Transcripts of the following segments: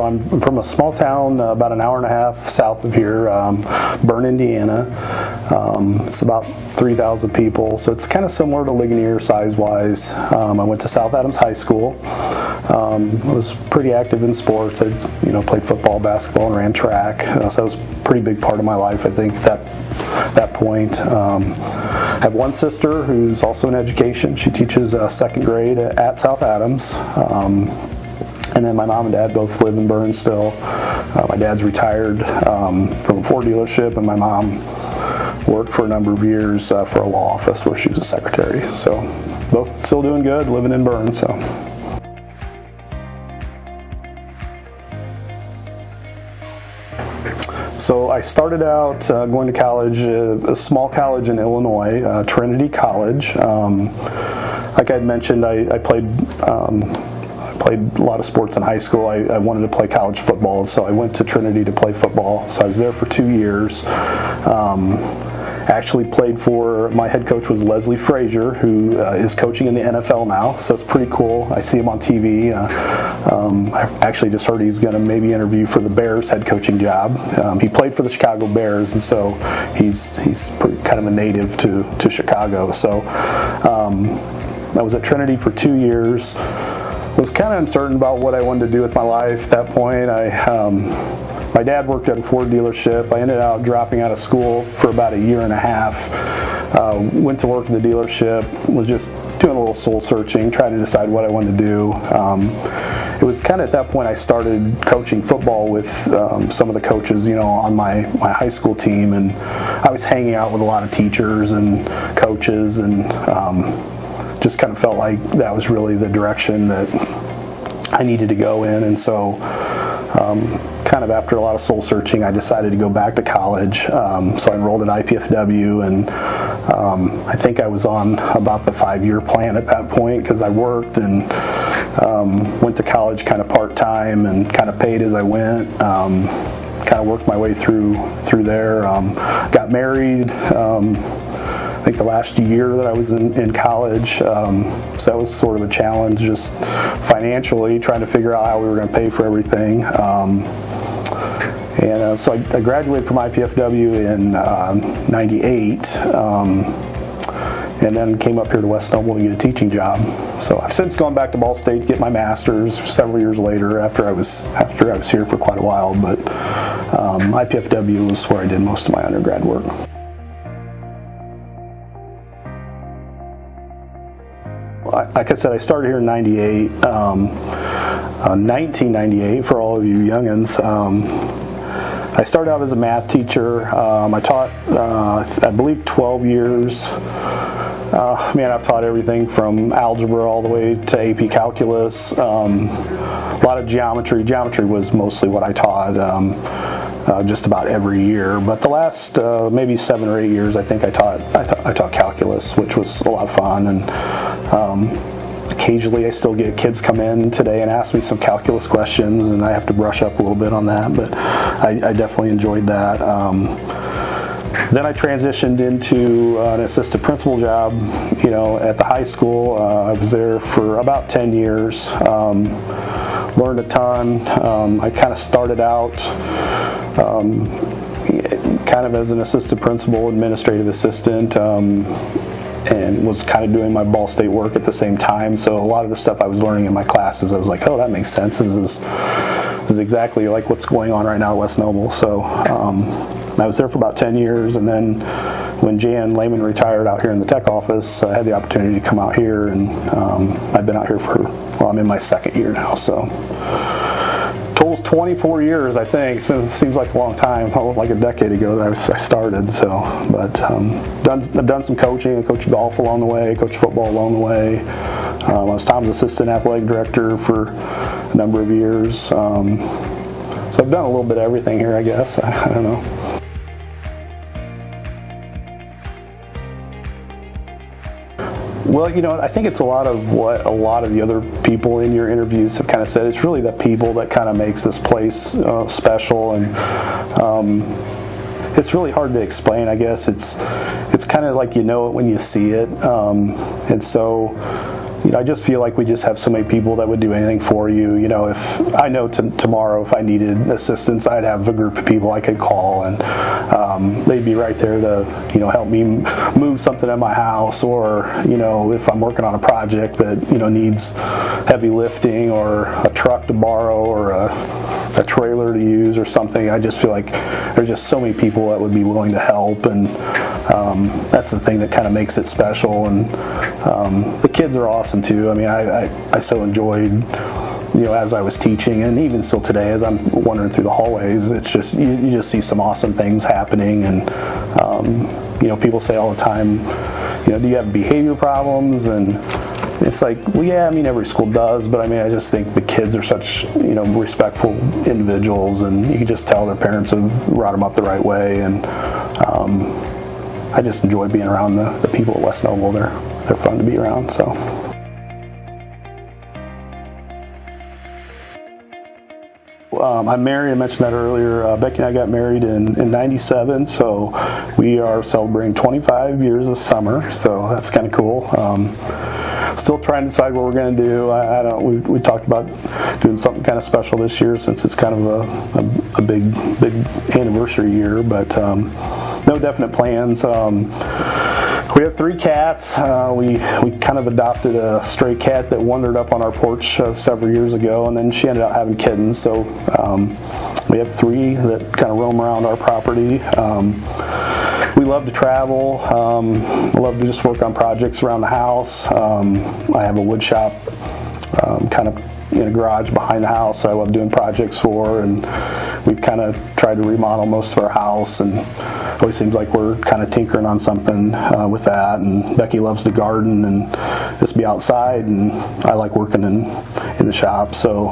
So I'm from a small town about an hour and a half south of here, Burke, Indiana. It's about 3,000 people, so it's kind of similar to Ligonier size-wise. I went to South Adams High School. I was pretty active in sports. I played football, basketball, and ran track. So it was a pretty big part of my life, I think, at that point. I have one sister who's also in education. She teaches second grade at South Adams. And then my mom and dad both live in Burke still. My dad's retired from a Ford dealership, and my mom worked for a number of years for a law office where she was a secretary. So both still doing good, living in Burke. So I started out going to college, a small college in Illinois, Trinity College. Like I mentioned, I played a lot of sports in high school. I wanted to play college football, so I went to Trinity to play football. So I was there for 2 years. Actually played for, my head coach was Leslie Frazier, who is coaching in the NFL now, so it's pretty cool. I see him on TV. I actually just heard he's going to maybe interview for the Bears head coaching job. He played for the Chicago Bears, and so he's kind of a native to Chicago. So I was at Trinity for 2 years. Was kind of uncertain about what I wanted to do with my life at that point. My dad worked at a Ford dealership. I ended up dropping out of school for about a year and a half. Went to work in the dealership, was just doing a little soul searching, trying to decide what I wanted to do. It was kind of at that point I started coaching football with some of the coaches, on my high school team, and I was hanging out with a lot of teachers and coaches, and just kind of felt like that was really the direction that I needed to go in. And so kind of after a lot of soul searching, I decided to go back to college. So I enrolled at IPFW, and I think I was on about the 5-year plan at that point, because I worked and went to college kind of part-time and kind of paid as I went. Kind of worked my way through there. Got married I think the last year that I was in college, so that was sort of a challenge, just financially trying to figure out how we were going to pay for everything. So I graduated from IPFW in '98, and then came up here to West Noble to get a teaching job. So I've since gone back to Ball State to get my master's several years later, after I was here for quite a while. But IPFW was where I did most of my undergrad work. Like I said, I started here in '98, 1998 for all of you youngins. I started out as a math teacher. I taught, I believe, 12 years. I've taught everything from algebra all the way to AP calculus. A lot of geometry. Geometry was mostly what I taught. Just about every year, but the last maybe 7 or 8 years, I think I taught calculus, which was a lot of fun. And occasionally, I still get kids come in today and ask me some calculus questions, and I have to brush up a little bit on that. But I definitely enjoyed that. Then I transitioned into an assistant principal job, at the high school. I was there for about 10 years. Learned a ton. I kind of started out kind of as an assistant principal, administrative assistant, and was kind of doing my Ball State work at the same time. So a lot of the stuff I was learning in my classes, I was like, oh, that makes sense. This is exactly like what's going on right now at West Noble. So I was there for about 10 years, and then when Jan Lehman retired out here in the tech office, I had the opportunity to come out here, and I've been out here I'm in my 2nd year now. So total's 24 years, I think. It seems like a long time, like a decade ago that I started. So, but I've done some coaching. I coached golf along the way, coached football along the way. I was Tom's assistant athletic director for a number of years. So I've done a little bit of everything here, I guess. I don't know. Well, I think it's a lot of what a lot of the other people in your interviews have kind of said. It's really the people that kind of makes this place special, and it's really hard to explain, I guess. It's kind of like it when you see it. And so I just feel like we just have so many people that would do anything for you. If I know tomorrow if I needed assistance, I'd have a group of people I could call, and they'd be right there to help me move something in my house, or if I'm working on a project that needs heavy lifting, or a truck to borrow, or a trailer to use or something. I just feel like there's just so many people that would be willing to help, and that's the thing that kind of makes it special. And the kids are awesome too. I mean, I so enjoyed as I was teaching, and even still today as I'm wandering through the hallways, it's just you just see some awesome things happening. And people say all the time, do you have behavior problems? And it's like, well, yeah, I mean, every school does, but I mean, I just think the kids are such, respectful individuals, and you can just tell their parents have brought them up the right way. And I just enjoy being around the people at West Noble. They're fun to be around. So. I'm married. I mentioned that earlier. Becky and I got married in '97, so we are celebrating 25 years this summer. So that's kind of cool. Still trying to decide what we're going to do. I don't. We talked about doing something kind of special this year, since it's kind of a big anniversary year. But no definite plans. We have 3 cats. We kind of adopted a stray cat that wandered up on our porch several years ago, and then she ended up having kittens. So we have 3 that kind of roam around our property. We love to travel. I love to just work on projects around the house. I have a wood shop kind of in a garage behind the house I love doing projects for, and we've kind of tried to remodel most of our house, and it always seems like we're kind of tinkering on something with that. And Becky loves to garden and just be outside, and I like working in the shop. So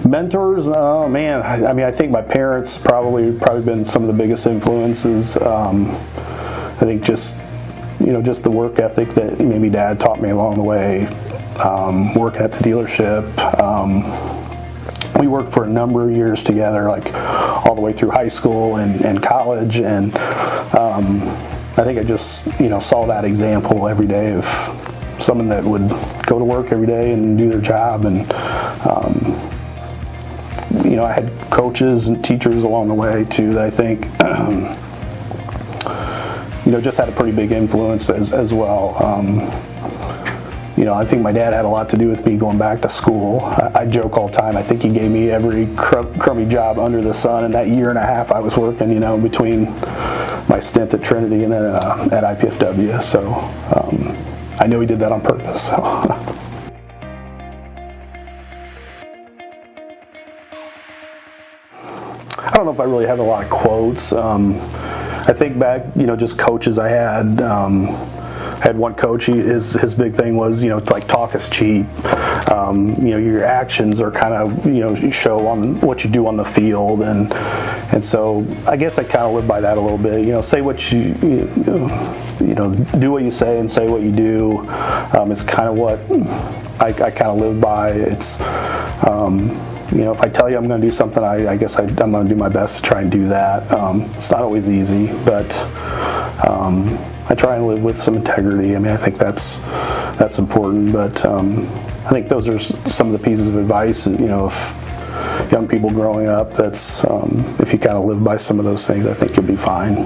mentors, oh man, I mean, I think my parents probably been some of the biggest influences. I think just the work ethic that maybe Dad taught me along the way. Working at the dealership. We worked for a number of years together, like all the way through high school and college, and I think I just saw that example every day of someone that would go to work every day and do their job. And I had coaches and teachers along the way too that I think just had a pretty big influence as well. I think my dad had a lot to do with me going back to school. I joke all the time. I think he gave me every crummy job under the sun in that year and a half I was working, between my stint at Trinity and then at IPFW. So I know he did that on purpose. So. I don't know if I really have a lot of quotes. I think back, just coaches I had. I had one coach. His big thing was, like, talk is cheap. Your actions are kind of, show on what you do on the field, and so I guess I kind of live by that a little bit. Say what you do what you say and say what you do. Is kind of what I kind of live by. It's if I tell you I'm going to do something, I guess I'm going to do my best to try and do that. It's not always easy, but I try and live with some integrity. I mean, I think that's important, but I think those are some of the pieces of advice, if young people growing up, that's if you kind of live by some of those things, I think you'll be fine.